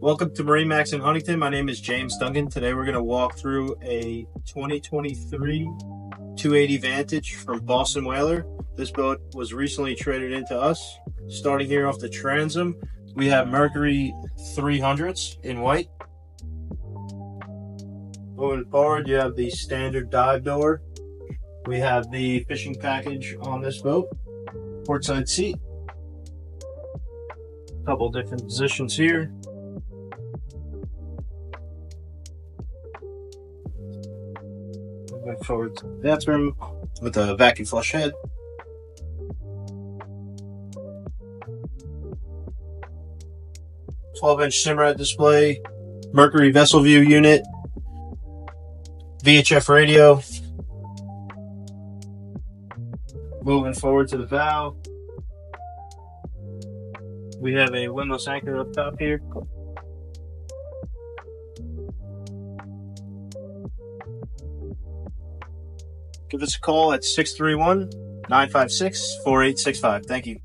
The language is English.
Welcome to MarineMax Huntington. My name is James Duncan. Today we're going to walk through a 2023 280 Vantage from Boston Whaler. This boat was recently traded into us. Starting here off the transom, we have Mercury 300s in white. Moving forward, you have the standard dive door. We have the fishing package on this boat. Portside seat. A couple different positions here. Moving forward to the bathroom with a vacuum flush head. "12-inch Simrad display, Mercury vessel view unit, VHF radio." Moving forward to the bow, we have a windlass anchor up top here. Give us a call at 631-956-4865. Thank you.